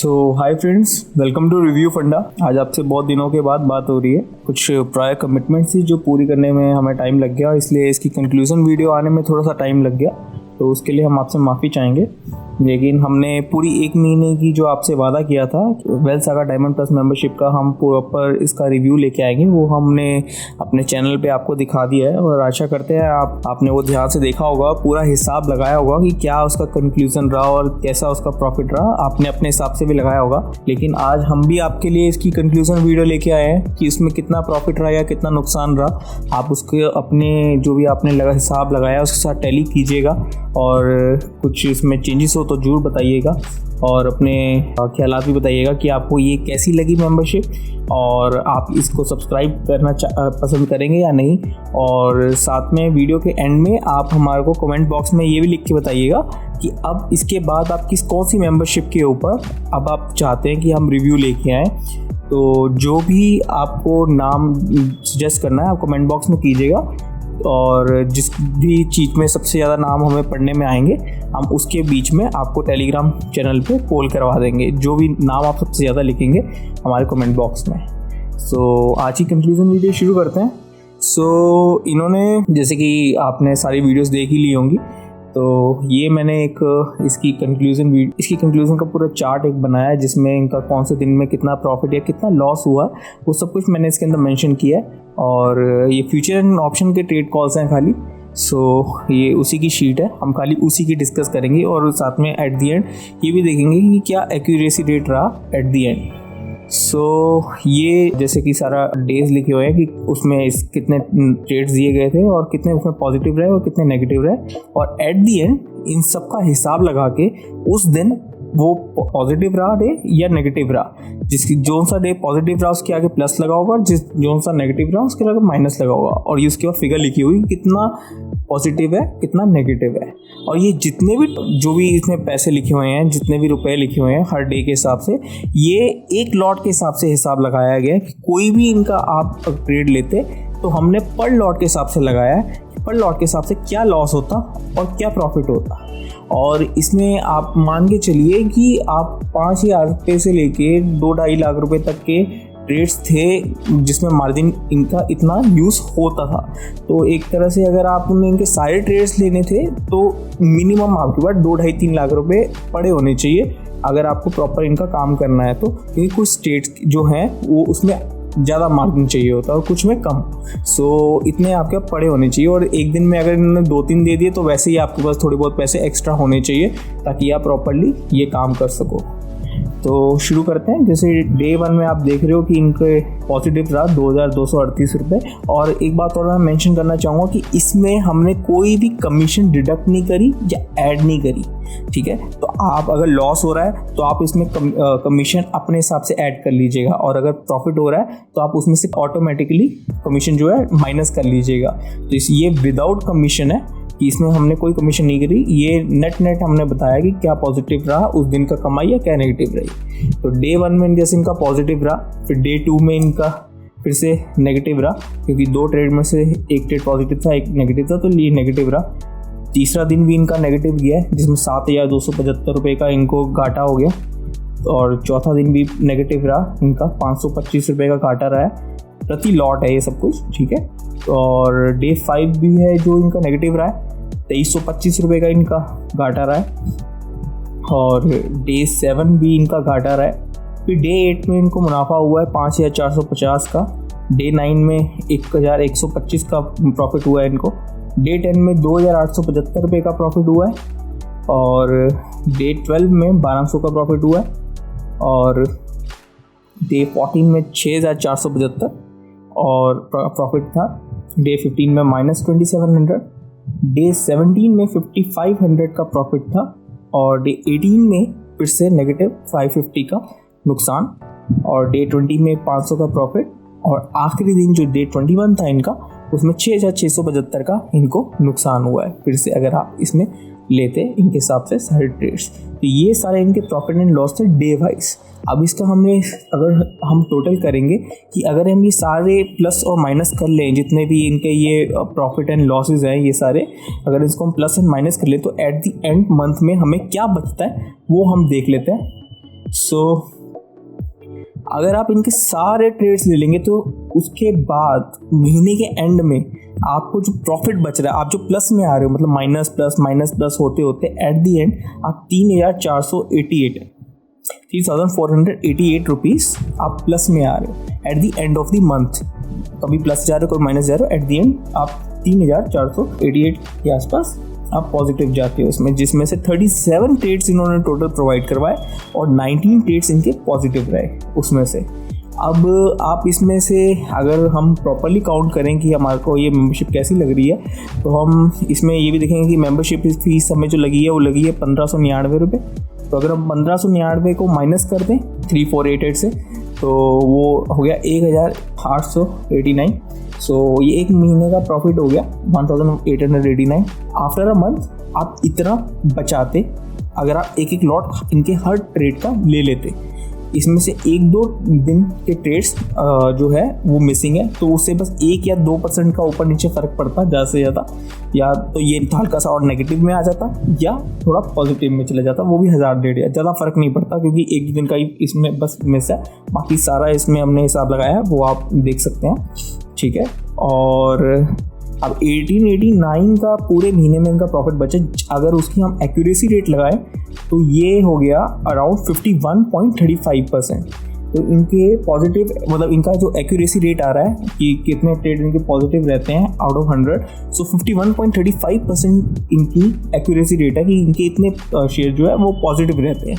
So hi friends, welcome to review Funda. आज आपसे बहुत दिनों के बाद बात हो रही है। कुछ प्रायर कमिटमेंट्स थी जो पूरी करने में हमें टाइम लग गया, इसलिए इसकी कंक्लूजन वीडियो आने में थोड़ा सा टाइम लग गया, तो उसके लिए हम आपसे माफ़ी चाहेंगे। लेकिन हमने पूरी 1 महीने की जो आपसे वादा किया था wealth saga diamond plus membership का, हम प्रॉपर इसका रिव्यू लेके आएंगे। वो हमने अपने चैनल पे आपको दिखा दिया है और आशा करते हैं आपने वो ध्यान से देखा होगा, पूरा हिसाब लगाया होगा कि क्या उसका कंक्लूजन रहा और कैसा उसका प्रॉफिट रहा। आपने अपने हिसाब से भी लगाया होगा, लेकिन आज हम भी आपके लिए इसकी कंक्लूजन वीडियो लेके आए हैं कि इसमें कितना प्रॉफिट रहा या कितना नुकसान रहा। आप उसके अपने जो भी आपने हिसाब लगाया उसके साथ टैली कीजिएगा और कुछ इसमें चेंजेस हो तो जरूर बताइएगा और अपने ख्यालात भी बताइएगा कि आपको ये कैसी लगी मेंबरशिप और आप इसको सब्सक्राइब करना पसंद करेंगे या नहीं। और साथ में वीडियो के एंड में आप हमारे को कमेंट बॉक्स में ये भी लिख के बताइएगा कि अब इसके बाद आप कौन सी मेंबरशिप के ऊपर अब आप चाहते हैं कि हम रिव्यू लेके आएँ। तो जो भी आपको नाम सजेस्ट करना है आप कमेंट बॉक्स में कीजिएगा और जिस भी चीज़ में सबसे ज़्यादा नाम हमें पढ़ने में आएंगे हम उसके बीच में आपको टेलीग्राम चैनल पे पोल करवा देंगे, जो भी नाम आप सबसे ज़्यादा लिखेंगे हमारे कमेंट बॉक्स में। सो आज की कंक्लूजन वीडियो शुरू करते हैं। इन्होंने जैसे कि आपने सारी वीडियोस देख ही ली होंगी, तो ये मैंने एक इसकी कंक्लूजन का पूरा चार्ट एक बनाया है जिसमें इनका कौन से दिन में कितना प्रॉफिट या कितना लॉस हुआ वो सब कुछ मैंने इसके अंदर मेंशन किया है। और ये फ्यूचर एंड ऑप्शन के ट्रेड कॉल्स हैं खाली। ये उसी की शीट है, हम खाली उसी की डिस्कस करेंगे और साथ में एट दी एंड ये भी देखेंगे कि क्या एक्यूरेसी रेट रहा एट दी एंड। ये जैसे कि सारा डेज लिखे हुए हैं कि उसमें कितने ट्रेड्स दिए गए थे और कितने उसमें पॉजिटिव रहे और कितने नेगेटिव रहे, और एट दी एंड इन सब का हिसाब लगा के उस दिन वो पॉजिटिव रहा डे या नेगेटिव रहा। जिसकी जो सा डे पॉजिटिव रहा उसके आगे प्लस लगा होगा, जो सा नेगेटिव रहा उसके आगे माइनस लगा होगा, और ये उसके बाद फिगर लिखी हुई कितना पॉजिटिव है कितना नेगेटिव है। और ये जितने भी जो भी इसमें पैसे लिखे हुए हैं, जितने भी रुपए लिखे हुए हैं हर डे के हिसाब से, ये एक लॉट के हिसाब से हिसाब लगाया गया है कि कोई भी इनका आप ट्रेड लेते तो हमने पर लॉट के हिसाब से लगाया है, पर लॉट के हिसाब से क्या लॉस होता और क्या प्रॉफिट होता। और इसमें आप मान के चलिए कि आप 5,000 रुपये से लेके 2-2.5 लाख रुपए तक के ट्रेड्स थे जिसमें मार्जिन इनका इतना यूज़ होता था। तो एक तरह से अगर आपने इनके सारे ट्रेड्स लेने थे तो मिनिमम आपके पास 2-2.5-3 लाख रुपए पड़े होने चाहिए अगर आपको प्रॉपर इनका काम करना है। तो क्योंकि कुछ स्टेट्स जो हैं वो उसमें ज़्यादा मार्जिन चाहिए होता है और कुछ में कम। इतने आपके पड़े होने चाहिए, और एक दिन में अगर इन्होंने 2-3 दे दिए तो वैसे ही आपके पास थोड़े बहुत पैसे एक्स्ट्रा होने चाहिए ताकि आप प्रॉपरली ये काम कर सको। तो शुरू करते हैं। जैसे डे 1 में आप देख रहे हो कि इनके पॉजिटिव रहा 2,238 रुपये। और एक बात और मैं मेंशन करना चाहूँगा कि इसमें हमने कोई भी कमीशन डिडक्ट नहीं करी या ऐड नहीं करी, ठीक है। तो आप अगर लॉस हो रहा है तो आप इसमें कमीशन अपने हिसाब से ऐड कर लीजिएगा, और अगर प्रॉफिट हो रहा है तो आप उसमें से ऑटोमेटिकली कमीशन जो है माइनस कर लीजिएगा। तो ये विदाउट कमीशन है कि इसमें हमने कोई कमीशन नहीं करी। ये नेट हमने बताया कि क्या पॉजिटिव रहा उस दिन का कमाई या क्या नेगेटिव रही। तो डे 1 में जैसे इनका पॉजिटिव रहा, फिर डे 2 में इनका फिर से नेगेटिव रहा, क्योंकि 2 ट्रेड में से एक ट्रेड पॉजिटिव था एक नेगेटिव था, तो ये नेगेटिव रहा। तीसरा दिन भी इनका नेगेटिव गया है जिसमें 7,275 रुपये का इनको घाटा हो गया, और चौथा दिन भी नेगेटिव रहा, इनका 525 रुपये का घाटा रहा है। प्रति लॉट है ये सब कुछ, ठीक है। और डे 5 भी है जो इनका नेगेटिव रहा है, 2,325 रुपये का इनका घाटा रहा है। और डे 7 भी इनका घाटा रहा है। फिर डे 8 में इनको मुनाफा हुआ है 5,450 का। डे 9 में 1,125 का प्रॉफिट हुआ है इनको। डे 10 में 2,875 रुपये का प्रॉफिट हुआ है। और डे 12 में 1,200 का प्रॉफिट हुआ है। और डे 14 में 6,475 और प्रॉफिट था। डे 15 में -2,700। डे 17 में 5,500 का प्रॉफिट था, और डे 18 में फिर से -550 का नुकसान, और डे 20 में 500 का प्रॉफिट, और आखिरी दिन जो डे 21 था इनका उसमें 6,675 का इनको नुकसान हुआ है। फिर से अगर आप इसमें लेते इनके हिसाब से सारे ट्रेड्स, तो ये सारे इनके प्रॉफिट एंड लॉस थे डे वाइज। अब इसका अगर हम टोटल करेंगे कि अगर हम ये सारे प्लस और माइनस कर लें, जितने भी इनके ये प्रॉफिट एंड लॉसेज हैं ये सारे, अगर इसको हम प्लस एंड माइनस कर लें तो एट द एंड मंथ में हमें क्या बचता है वो हम देख लेते हैं। सो अगर आप इनके सारे ट्रेड्स ले लेंगे तो उसके बाद महीने के एंड में आपको जो प्रॉफिट बच रहा है, आप जो प्लस में आ रहे हो, मतलब माइनस प्लस होते होते एट दी एंड आप 3,488 रुपीज़ आप प्लस में आ रहे हो at the end of the month. कभी प्लस जा रहे हो, कभी माइनस जा रहे हो, एट दी एंड आप 3,488 के आसपास आप पॉजिटिव जाते हो उसमें, जिसमें से 37 ट्रेड्स इन्होंने टोटल प्रोवाइड करवाए और 19 ट्रेड्स इनके पॉजिटिव रहे उसमें से। अब आप इसमें से अगर हम प्रॉपरली काउंट करें कि हमारे को ये मेंबरशिप कैसी लग रही है, तो हम इसमें ये भी देखेंगे कि मेंबरशिप फीस हमें जो लगी है वो लगी है 1,599 रुपये। तो अगर हम 1,599 को माइनस कर दें 3,488 से, तो वो हो गया 1,889। सो ये एक महीने का प्रॉफिट हो गया 1,889 आफ्टर अ मंथ। आप इतना बचाते अगर आप एक एक लॉट इनके हर ट्रेड का ले लेते। इसमें से 1-2 दिन के ट्रेड्स जो है वो मिसिंग है, तो उससे बस 1 या 2% का ऊपर नीचे फ़र्क पड़ता ज़्यादा से ज़्यादा, या तो ये हल्का सा और नेगेटिव में आ जाता या थोड़ा पॉजिटिव में चला जाता, वो भी 1,000-1,500 ज़्यादा फ़र्क नहीं पड़ता क्योंकि 1 दिन का ही इसमें बस मिस है। बाकी सारा इसमें हमने हिसाब लगाया है वो आप देख सकते हैं, ठीक है। और अब 1889 का पूरे महीने में इनका प्रॉफिट बचे, अगर उसकी हम एक्यूरेसी रेट लगाएं तो ये हो गया अराउंड 51.35%। तो इनके पॉजिटिव मतलब इनका जो एक्यूरेसी रेट आ रहा है कि कितने ट्रेड इनके पॉजिटिव रहते हैं आउट ऑफ 100, सो 51.35% इनकी एक्यूरेसी रेट है कि इनके इतने शेयर जो है वो पॉजिटिव रहते हैं।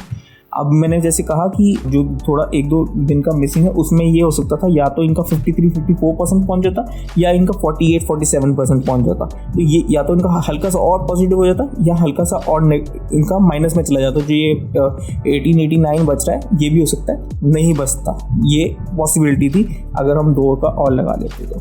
अब मैंने जैसे कहा कि जो थोड़ा 1-2 दिन का मिसिंग है उसमें ये हो सकता था या तो इनका 53-54% पहुंच जाता या इनका 48-47% पहुंच जाता। तो ये या तो इनका हल्का सा और पॉजिटिव हो जाता या हल्का सा और इनका माइनस में चला जाता। जो ये 1889 बच रहा है ये भी हो सकता है नहीं बचता, ये पॉसिबिलिटी थी अगर हम 2 का और लगा लेते तो।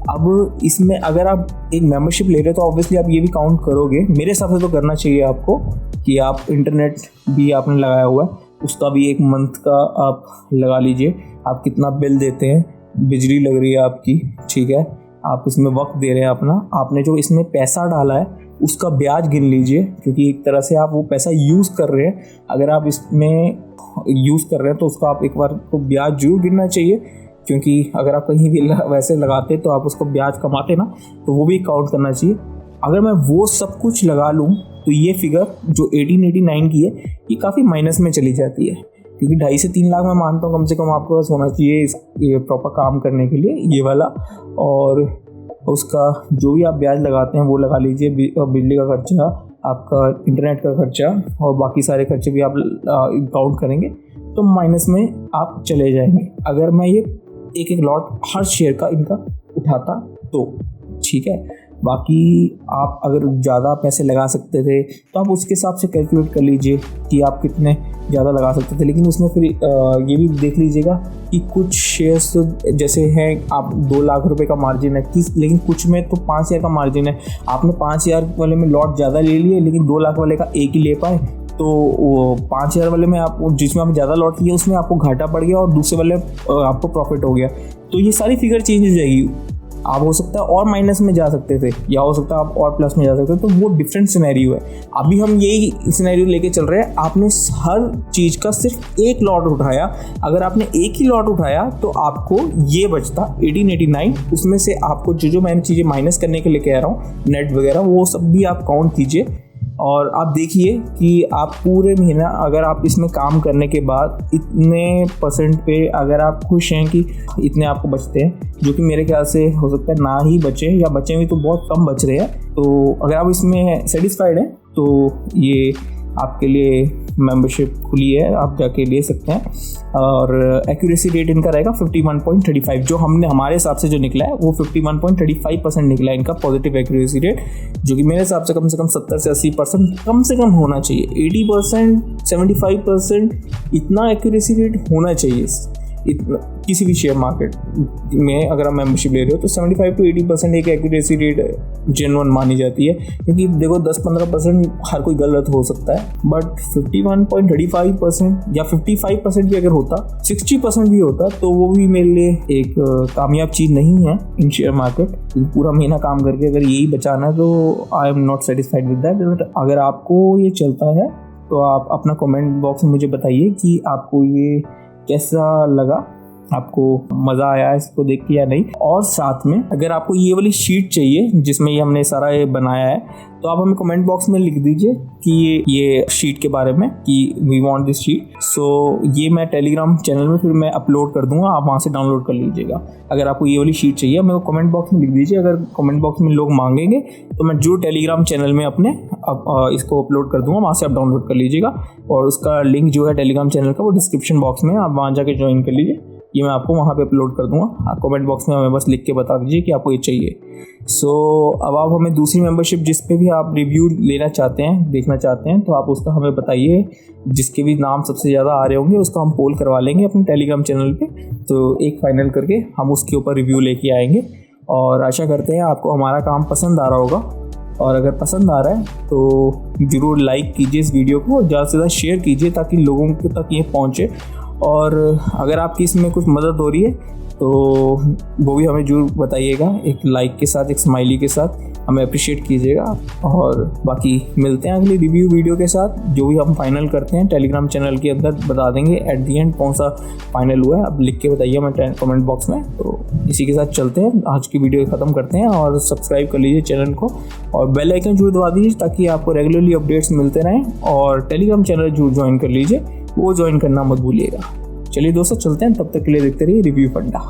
अब इसमें अगर आप एक मेंबरशिप ले रहे हो तो ऑब्वियसली आप ये भी काउंट करोगे, मेरे हिसाब से तो करना चाहिए आपको, कि आप इंटरनेट भी आपने लगाया हुआ है उसका भी एक मंथ का आप लगा लीजिए, आप कितना बिल देते हैं, बिजली लग रही है आपकी, ठीक है, आप इसमें वक्त दे रहे हैं अपना, आपने जो इसमें पैसा डाला है उसका ब्याज गिन लीजिए, क्योंकि एक तरह से आप वो पैसा यूज़ कर रहे हैं। अगर आप इसमें यूज़ कर रहे हैं तो उसका आप एक बार को ब्याज जरूर गिनना चाहिए, क्योंकि अगर आप कहीं भी वैसे लगाते तो आप उसको ब्याज कमाते ना, तो वो भी काउंट करना चाहिए। अगर मैं वो सब कुछ लगा लूँ तो ये फिगर जो 1889 की है ये काफ़ी माइनस में चली जाती है, क्योंकि 2.5 से 3 लाख मैं मानता हूँ कम से कम आपके पास होना चाहिए ये प्रॉपर काम करने के लिए ये वाला। और उसका जो भी आप ब्याज लगाते हैं वो लगा लीजिए, बिजली का खर्चा, आपका इंटरनेट का खर्चा और बाकी सारे खर्चे भी आप काउंट करेंगे तो माइनस में आप चले जाएंगे। अगर मैं ये एक लॉट हर शेयर का इनका उठाता तो ठीक है। बाकी आप अगर ज़्यादा पैसे लगा सकते थे तो आप उसके हिसाब से कैलकुलेट कर लीजिए कि आप कितने ज़्यादा लगा सकते थे, लेकिन उसमें फिर ये भी देख लीजिएगा कि कुछ शेयर्स जैसे हैं आप 2 लाख रुपए का मार्जिन है लेकिन कुछ में तो 5,000 का मार्जिन है। आपने 5,000 वाले में लॉट ज़्यादा ले लिए लेकिन 2 लाख वाले का एक ही ले पाए, तो वो 5,000 वाले में आप जिसमें आप ज़्यादा लॉट लिए उसमें आपको घाटा पड़ गया और दूसरे वाले आपको प्रॉफिट हो गया। तो ये सारी फिगर चेंज हो जाएगी। आप हो सकता है और माइनस में जा सकते थे या हो सकता है आप और प्लस में जा सकते थे, तो वो डिफरेंट सिनेरियो है। अभी हम यही सिनेरियो लेके चल रहे हैं। आपने हर चीज़ का सिर्फ एक लॉट उठाया, अगर आपने एक ही लॉट उठाया तो आपको ये बचता 1889। उसमें से आपको जो मैंने चीज़ें माइनस करने के लिए कह रहा हूँ नेट वगैरह वो सब भी आप काउंट कीजिए और आप देखिए कि आप पूरे महीना अगर आप इसमें काम करने के बाद इतने % पे अगर आप खुश हैं कि इतने आपको बचते हैं, जो कि मेरे ख्याल से हो सकता है ना ही बचे या बचे भी तो बहुत कम बच रहे हैं। तो अगर आप इसमें सेटिस्फाइड हैं तो ये आपके लिए मेंबरशिप खुली है, आप जाके ले सकते हैं। और एक्यूरेसी रेट इनका रहेगा 51.35, जो हमने हमारे हिसाब से जो निकला है वो 51.35% निकला है इनका पॉजिटिव एक्यूरेसी रेट, जो कि मेरे हिसाब से कम 70 से 80% कम से कम होना चाहिए। 80%, 75% इतना एक्यूरेसी रेट होना चाहिए इतना किसी भी शेयर मार्केट में। अगर आप मेंबरशिप ले रहे हो तो 75 to 80% एक एक्यूरेसी रेट जेन्युइन मानी जाती है, क्योंकि देखो 10-15% हर कोई गलत हो सकता है, बट 51.35% या 55% भी अगर होता, 60% भी होता तो वो भी मेरे लिए एक कामयाब चीज़ नहीं है इन शेयर मार्केट। पूरा महीना काम करके अगर यही बचाना है तो I am not satisfied with that. अगर आपको ये चलता है तो आप अपना कमेंट बॉक्स में मुझे बताइए कि आपको ये कैसा लगा, आपको मज़ा आया इसको देख के या नहीं। और साथ में अगर आपको ये वाली शीट चाहिए जिसमें ये हमने सारा ये बनाया है, तो आप हमें कमेंट बॉक्स में लिख दीजिए कि ये शीट के बारे में कि वी वांट दिस शीट। सो ये मैं टेलीग्राम चैनल में फिर मैं अपलोड कर दूंगा, आप वहाँ से डाउनलोड कर लीजिएगा। अगर आपको ये वाली शीट चाहिए मेरे को कमेंट बॉक्स में लिख दीजिए। अगर कमेंट बॉक्स में लोग मांगेंगे तो मैं जो टेलीग्राम चैनल में अपने इसको अपलोड कर दूंगा, वहाँ से आप डाउनलोड कर लीजिएगा। और उसका लिंक जो है टेलीग्राम चैनल का वो डिस्क्रिप्शन बॉक्स में, आप वहाँ जाके ज्वाइन कर लीजिए। ये मैं आपको वहाँ पे अपलोड कर दूंगा। आप कमेंट बॉक्स में हमें बस लिख के बता दीजिए कि आपको ये चाहिए। अब आप हमें दूसरी मेंबरशिप जिस पे भी आप रिव्यू लेना चाहते हैं, देखना चाहते हैं, तो आप उसका हमें बताइए। जिसके भी नाम सबसे ज़्यादा आ रहे होंगे उसका हम पोल करवा लेंगे अपने टेलीग्राम चैनल पे, तो एक फाइनल करके हम उसके ऊपर रिव्यू लेके आएंगे। और आशा करते हैं आपको हमारा काम पसंद आ रहा होगा, और अगर पसंद आ रहा है तो ज़रूर लाइक कीजिए इस वीडियो को, ज़्यादा से ज़्यादा शेयर कीजिए ताकि लोगों तक ये पहुँचे। और अगर आपकी इसमें कुछ मदद हो रही है तो वो भी हमें जरूर बताइएगा, एक लाइक के साथ, एक स्माइली के साथ हमें अप्रिशिएट कीजिएगा। और बाकी मिलते हैं अगली रिव्यू वीडियो के साथ, जो भी हम फाइनल करते हैं टेलीग्राम चैनल के अंदर बता देंगे एट दी एंड कौन सा फाइनल हुआ है। अब लिख के बताइए हमें कमेंट बॉक्स में। तो इसी के साथ चलते हैं, आज की वीडियो ख़त्म करते हैं। और सब्सक्राइब कर लीजिए चैनल को और बेल आइकन जरूर दबा दीजिए ताकि आपको रेगुलरली अपडेट्स मिलते रहें। और टेलीग्राम चैनल जरूर ज्वाइन कर लीजिए, वो ज्वाइन करना मत भूलिएगा। चलिए दोस्तों चलते हैं, तब तक के लिए देखते रहिए रिव्यू फंडा।